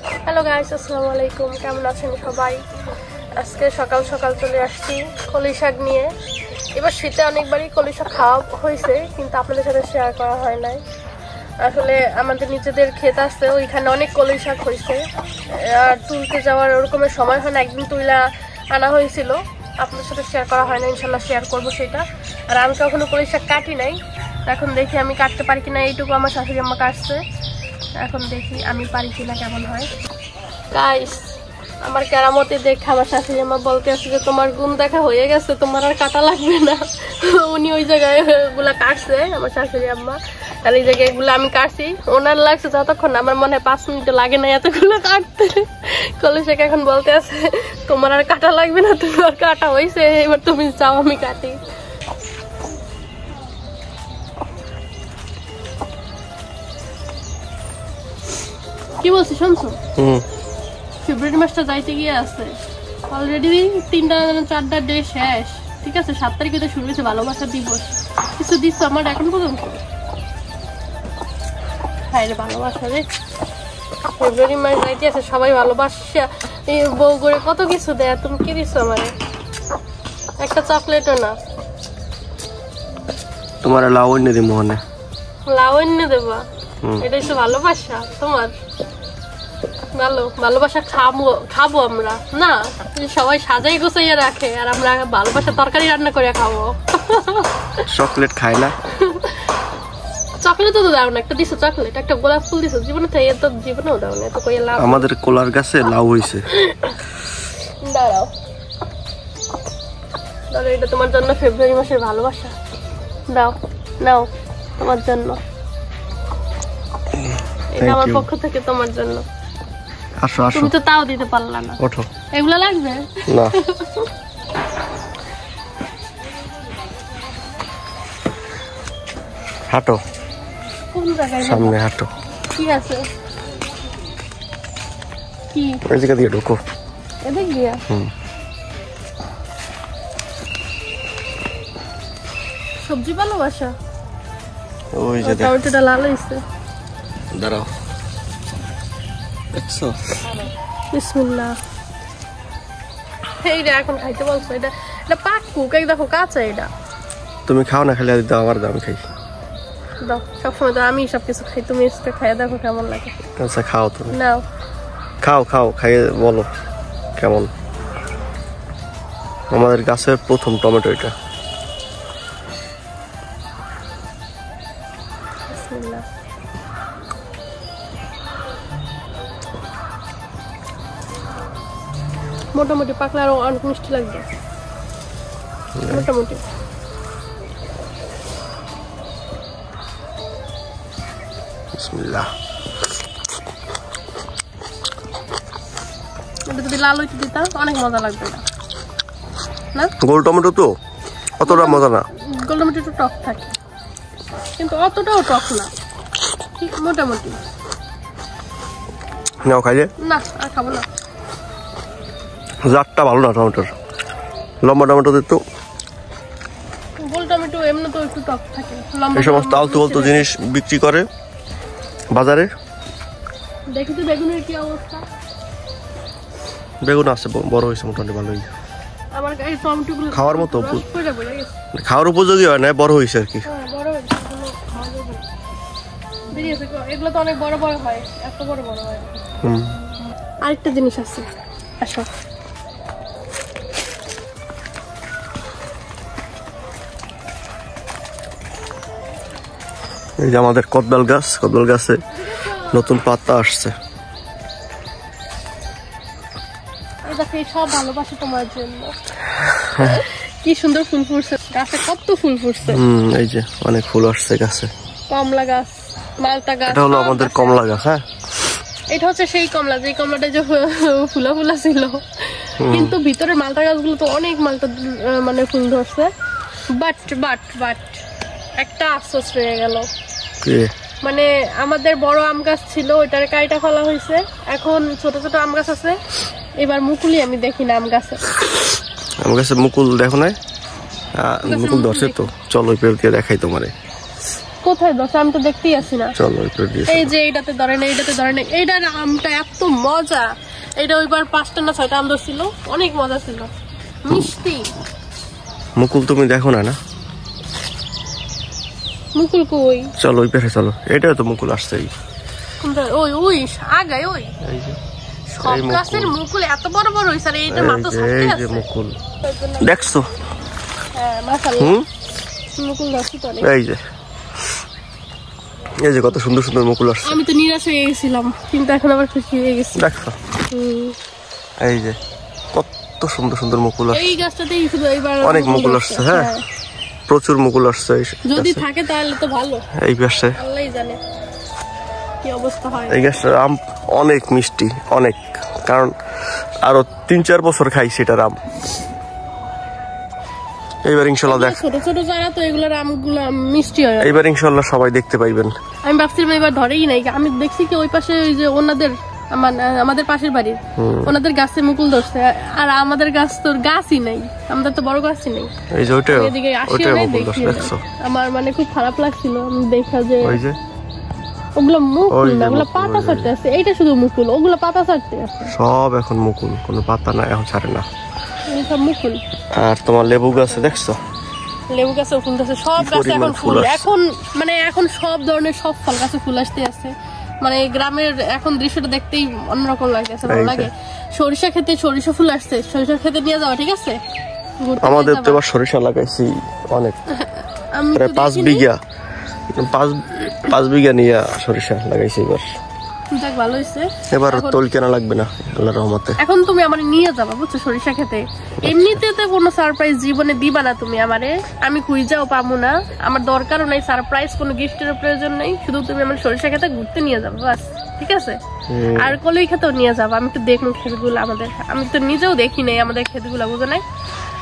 Hello guys, আসসালামু আলাইকুম। কেমন আছেন সবাই? আজকে সকাল সকাল চলে আসছি কলি শাক নিয়ে। এবার শীতে অনেকবারই কলি শাক খাওয়া হয়েছে, কিন্তু আপনাদের সাথে শেয়ার করা হয় নাই। আসলে আমাদের নিজেদের ক্ষেত আছে, ওইখানে অনেক কলি শাক হয়েছে, আর তুলতে যাওয়ার ওরকমের সময় হয় না। একদিন তুইলা আনা হয়েছিল, আপনাদের সাথে শেয়ার করা হয় না। ইনশাল্লাহ শেয়ার করবো সেটা। আর আমি কখনো কলি শাক কাটি নাই, এখন দেখি আমি কাটতে পারি কিনা। এইটুকু আমার শাশুড়ি আম্মা কাটছে, এখন দেখি আমি পারি কিনা, কেমন হয়। গাইস, আমার কেরামতি দেখে আমার শাশুড়ি আম্মা বলতে আছে যে তোমার গুণ দেখা হয়ে গেছে, তোমার আর কাটা লাগবে না। উনি ওই জায়গায় এগুলা কাটছে, আমার শাশুড়ি আম্মা। আর এই জায়গায় এগুলো আমি কাটছি, ওনার লাগছে যতক্ষণ, আমার মনে হয় 5 মিনিট লাগে না এতগুলো কাটতে। কলি শাক এখন বলতে আছে তোমার আর কাটা লাগবে না, তোমার কাটা হয়েছে, এবার তুমি চাও আমি কাটি। কি বলছি শুনছো? ফেব্রুয়ারি মাসটা যাইতে গিয়ে আছে, অলরেডি 3টা-4টা ডে শেষ। ঠিক আছে, 7 তারিখে তো শুরু হয়েছে ভালোবাসা দিবস। কিছু দিচ্ছ আমার এখন পর্যন্ত? হ্যাঁ রে, ভালোবাসা রে। ফেব্রুয়ারি মাস যাইতে আছে, সবাই ভালোবাসা এই বউ করে কত কিছু দেয়। তুমি কি দিচ্ছ আমারে? একটা চকলেটও না। তোমার লাবণ্য দি মোহনে লাবণ্য দেবা? এটা হচ্ছে ভালোবাসা তোমার? ভালোবাসা খাবো আমরা না? সবাই সাজাই গোছাইয়া রাখে, আর আমরা ভালোবাসা তরকারি রান্না করে খাবো। চকলেট খাই না? চকলেট তো দাও না, একটা দিছো চকলেট, একটা গোলাপ ফুল দিছো, জীবনে তো এত জীবনেও দাও না। এত কই লাভ? আমাদের কোলার গাছে লাউ হইছে। দাঁড়াও দাঁড়াও, এটা তোমার জন্য ফেব্রুয়ারি মাসের ভালোবাসা। দাও নাও, তোমার জন্য। এটা আমার পক্ষ থেকে তোমার জন্য। আসো আসো। তুমি তো তাও দিতে পারলা না। ওঠো। এগুলা লাগবে না। হাঁটো, কোন জায়গায়? সামনে হাঁটো। কি আছে? কি ওই জায়গা দিয়ে ঢোকো। এদিক দিয়া? সবজি ভালোবাসা? ওই যে দেখো। টমেটোটা লাল হইছে। দাঁড়াও, দেখছো? বিসমিল্লাহ। এইটা এখন খাইতে বলছো? এটা পাকুক, এই দেখো কাঁচা। এটা তুমি খাও না, খালি দাও, আমার দাম খাই। দাও, সবসময় তো আমি সবকিছু খাই, তুমি আজকে খাইয়া দেখো কেমন লাগে। আচ্ছা খাও, তুমি নাও। খাও খাও, খাইয়ে বলো কেমন। আমাদের গাছের প্রথম টমেটো এটা। বিসমিল্লাহ। মোটামুটি পাকলে আরো অনেক মিষ্টি লাগবে। মোটামুটি বিসমিল্লাহ। এটা যদি লাল হইতে দিতা অনেক মজা লাগবে। এটা না গোল টমেটো তো অতটা মজা না। গোল টমেটো একটু টক থাকে, কিন্তু অতটাও টক না, ঠিক মোটামুটি। নাও খাইলে? না, আর খাবো না। জাতটা ভালো না টমেটোর, লম্বা টমেটো দিত। গোল টমেটো এমনি তো একটু টক থাকে। এই সমস্ত আলতু আলতু জিনিস বিক্রি করে বাজারে। দেখি তো বেগুনের কি অবস্থা। বেগুন আছে, বড় হয়েছে মোটামুটি ভালোই। আমার এই টমেটোগুলো খাওয়ার মতো পড়ে পড়ে গেছে। খাওয়ার উপযোগী হয় না, বড় হয়েছে আর কি। হ্যাঁ, বড় হয়েছে, এগুলো খাওয়া যাবে না। দেরি আছে, এগুলো তো অনেক বড় বড় হয়, এত বড় বড় হয়। আরেকটা জিনিস আছে, আসো। এই যে আমাদের কদবেল গাছ, কদবেল গাছে নতুন পাতা আসছে। সব ভালোবাসা তোমার জন্য। কি সুন্দর ফুল ফুটছে গাছে, কত ফুল ফুটছে। এই যে অনেক ফুল আসছে গাছে। কমলা গাছ, মালটা গাছ। এটা হলো আমাদের কমলা গাছ। হ্যাঁ, এটা হচ্ছে সেই কমলা, যে কমলাটা যে ফুলা ফুলা ছিল, কিন্তু ভিতরে মালটা গাছগুলো তো অনেক মালটা মানে ফুল ধরছে। বাট বাট বাট একটা আফসোস রয়ে গেল। মানে আমাদের বড় আম গাছ ছিল, ওইটার কাইটা ফেলা হয়েছে, এখন ছোট ছোট আম গাছ আছে। এবার মুকুলই আমি দেখি না আম গাছে। আম গাছে মুকুল দেখো না? মুকুল ধরছে তো, চলো দিয়ে দেখাই তোমারে। কোথায় দশ আমি তো দেখতেই আসি না। চলো একটু দিয়ে এই যে এইটাতে ধরেন, এইটাতে ধরেন, এইটার আমটা এত মজা। এটা ওইবার 5টা না 6টা আম ধরছিল, অনেক মজা ছিল, মিষ্টি। মুকুল তুমি দেখো না? না মুকুল কই? চলো ওই পাশে চলো, এটাও তো মুকুল আসছে। ওই ওই আগায় ওই এই যে সব গাছের মুকুল এত বড় বড় হইছে, আর এইটা মাত্র ছাড়তে এই আছে। যে মুকুল দেখছো? হ্যাঁ মাশাআল্লাহ, মুকুল ধরছি তো অনেক। এই যে কত সুন্দর সুন্দর মুকুল আসছে। আমি তো নিরাশ হয়ে গেছিলাম, কিন্তু এখন আবার খুশি হয়ে গেছি। দেখছো? এই যে কত সুন্দর সুন্দর মুকুল আসছে। এই গাছটাতেই শুধু এইবার অনেক মুকুল আসছে। হ্যাঁ প্রচুর মুকুল আসছে। যদি থাকে তাহলে তো ভালো। এই পাশে আল্লাহই জানে কি অবস্থা হয়। এই গাছটার আম অনেক মিষ্টি, অনেক, কারণ আরো 3-4 বছর খাই সেটার আম। এইবার ইনশাল্লাহ দেখ, ছোট ছোট যারা তো এগুলোর আমগুলো মিষ্টি হয়। এইবার ইনশাল্লাহ সবাই দেখতে পাইবেন। আমি ভাবছিলাম এবার ধরেই নাই, আমি দেখছি কি ওই পাশে ওই যে ওনাদের আমাদের পাশের বাড়ির ওনাদের গাছে মুকুল ধরছে, আর আমাদের গাছ তো গাছই নাই, আমাদের তো বড় গাছই নেই। এই যে ওইটাও এদিকে আসি ওইটাও নাই, মুকুল দেখি ধরছে, দেখছো? আমার মানে খুব খারাপ লাগছিল দেখা যে ওই যে ওগুলো মুকুল না, ওগুলো মুকুল, পাতা ছাড়তে আছে। এইটা শুধু মুকুল, ওগুলো পাতা ছাড়তে আছে। সব এখন মুকুল, কোনো পাতা না, এখন ছাড়ে না। সব মুকুল। আর তোমার লেবু গাছে দেখছো? লেবু গাছে ফুল গাছে সব গাছে এখন ফুল। এখন মানে এখন সব ধরনের সব ফল গাছে ফুল আসতে আছে। মানে গ্রামের এখন দৃশ্যটা দেখতেই অন্যরকম লাগতেছে, ভালো লাগে। সরিষা খেতে সরিষা ফুল আসছে, সরিষা খেতে নিয়ে যাওয়া ঠিক আছে? আমাদের তো এবার সরিষা লাগাইছি অনেক, প্রায় 5 বিঘা নিয়ে সরিষা লাগাইছি এবার। যাক ভালো হয়েছে। এবার তোল কেনা লাগবে না আল্লাহর রহমতে। এখন তুমি আমার নিয়ে যাবা বুঝছো সরিষা খেতে। এমনিতে তো কোনো সারপ্রাইজ জীবনে দিবা না তুমি আমারে, আমি খুঁজাও পাবো না, আমার দরকারও নাই সারপ্রাইজ, কোনো গিফটের প্রয়োজন নেই। শুধু তুমি আমার সরিষা খেতে ঘুরতে নিয়ে যাবো বাস, ঠিক আছে? আর কলই খেতেও নিয়ে যাবো, আমি একটু দেখবো ক্ষেতগুলো আমাদের। আমি তো নিজেও দেখি নাই আমাদের ক্ষেতগুলো, বুঝো নাই?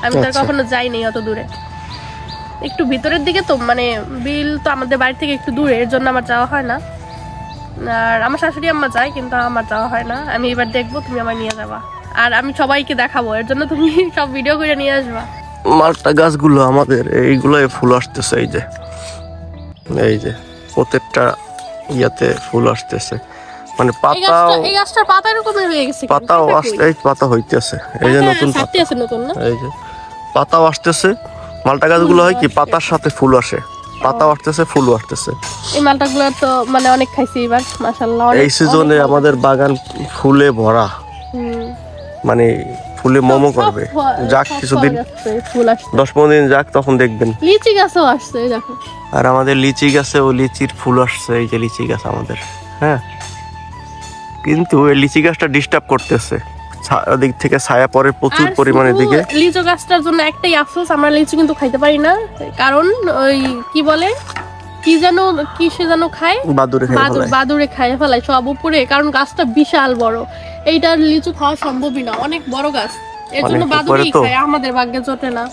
আমি তো কখনো যাই নাই অত দূরে, একটু ভিতরের দিকে তো, মানে বিল তো আমাদের বাড়ি থেকে একটু দূরে, এর জন্য আমার যাওয়া হয় না। আর আমার শাশুড়ি আম্মা যায়, কিন্তু আমার যাওয়া হয় না। আমি এবার দেখবো, তুমি আমার নিয়ে যাবা, আর আমি সবাইকে দেখাবো, এর জন্য তুমি সব ভিডিও করে নিয়ে আসবা। মালটা গাছগুলো আমাদের এইগুলো ফুল আসতেছে, এই যে প্রত্যেকটা ইয়াতে ফুল আসতেছে, মানে পাতাও, এই গাছটার পাতা এরকম হয়ে গেছে, পাতাও আসতে, এই পাতা হইতেছে, এই যে নতুন পাতা আছে নতুন না, এই যে পাতাও আসতেছে। মালটা গাছগুলো হয় কি পাতার সাথে ফুল আসে, পাতাও আসতেছে, ফুলও আসতেছে। এই মালটাগুলো তো মানে অনেক খাইছি এবার মাশাআল্লাহ। এই সিজনে আমাদের বাগান ফুলে ভরা, মানে ফুলে মোমো করবে। যাক কিছুদিন 10-15 দিন যাক, তখন দেখবেন। লিচি গাছও আসছে দেখো, আর আমাদের লিচি গাছে ও লিচির ফুল আসছে, এই যে লিচি গাছ আমাদের। হ্যাঁ কিন্তু এই লিচি গাছটা ডিস্টার্ব করতেছে, দিক থেকে ছায়া পড়ে প্রচুর পরিমাণে দিকে। লিচু গাছটার জন্য একটাই আফসোস, আমরা লিচু কিন্তু খাইতে পারি না, কারণ ওই কি বলে কিসে যেন খায়, বাদুড়ে খায় ফেলায় সব উপরে, কারণ গাছটা বিশাল বড়। এইটার লিচু খাওয়া সম্ভবই না, অনেক বড় গাছ, এর জন্য বাদুড়েই খায়, আমাদের ভাগ্যে জোটে না।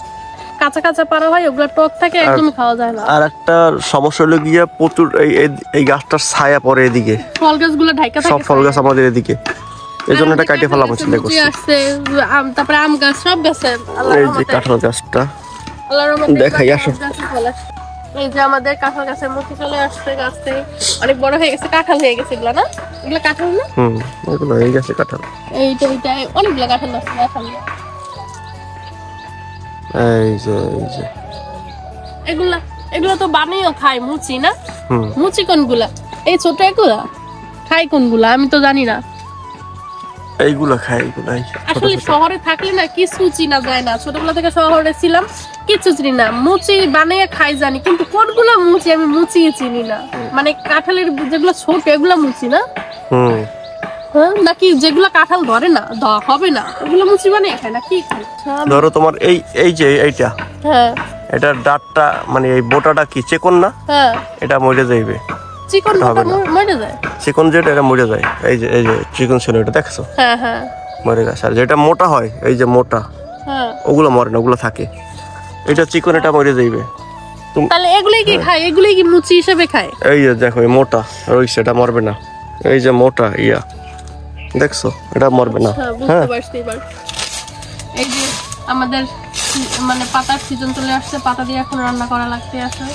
কাঁচা কাঁচা পারা হয়, ওগুলো টক থাকে, একদমই খাওয়া যায় না। আর একটা সমস্যা হলো গিয়া প্রচুর এই গাছটার ছায়া পড়ে এদিকে, ফল গাছগুলো ঢাকা থাকে, সব ফল গাছ আমাদের এদিকে, এই জন্য এটা কাটে ফেলা হচ্ছে। তারপরে আম গাছ, সব গাছে। এই যে কাঁঠাল গাছটা দেখাই, আসো। এই যে আমাদের কাঁঠাল গাছের মুখে চলে আসছে, গাছতে অনেক বড় হয়ে গেছে, কাঁঠাল হয়ে গেছে এগুলো না, এগুলো কাঁঠাল না, এগুলো হয়ে গেছে কাঁঠাল। এইটা অনেকগুলো কাঁঠাল আছে সামনে। এই যে এগুলো তো বানিয়েও খায় মুচি না, মুচি কোনগুলা? এই ছোট এগুলা খাই কোনগুলা আমি তো জানি না। এইগুলা খাই, এইগুলাই আসলে শহরে থাকলে না কিছু চিনা যায় না, ছোটবেলা থেকে শহরে ছিলাম, কিছু চিনি না। মুচি বানিয়ে খাই জানি, কিন্তু কোনগুলা মুচি আমি মুচি চিনি না। মানে কাঁঠালের যেগুলো ছোট এগুলা মুচি না, হ্যাঁ, নাকি যেগুলো কাঁঠাল ধরে না হবে না ওগুলো মুচি বানিয়ে খায় না কি খায়? ধরো তোমার এই যে এইটা, হ্যাঁ এটার ডাটটা, মানে এই বোটাটা কি চেকন না? হ্যাঁ, এটা মরে যাইবে, চিকন মরে যায়, চিকন যেটা এটা মরে যায়। এই যে চিকন ছিল, এটা দেখছো? হ্যাঁ হ্যাঁ মরে গেছে। আর যেটা মোটা হয়, এই যে মোটা, হ্যাঁ, ওগুলো মরে না, ওগুলো থাকে। এটা চিকন, এটা মরে যাইবে। তাহলে এগুলাই কি খায়? এগুলাই কি মুচি হিসেবে খায়? এই যে দেখো, এই মোটা রইছে, এটা মরবে না। এই যে মোটা ইয়া দেখছো, এটা মরবে না। বুঝতে পারছি এবার। এই যে আমাদের মানে পাতার সিজন চলে আসছে, পাতা দিয়ে এখন রান্না করা লাগতে আছে।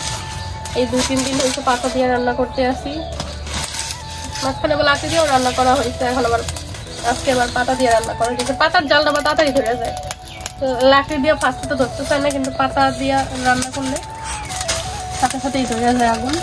এই 2-3 দিন হয়েছে পাতা দিয়ে রান্না করতে আসি। মাঝখানে আবার লাকড়ি দিয়েও রান্না করা হয়েছে, এখন আবার আজকে আবার পাতা দিয়ে রান্না করা হয়েছে। পাতার জালটা আবার তাড়াতাড়ি ধরে যায়, লাকড়ি দিয়ে ফার্স্টে তো ধরতে চায় না, কিন্তু পাতা দিয়ে রান্না করলে সাথে সাথেই ধরে যায় আগুন।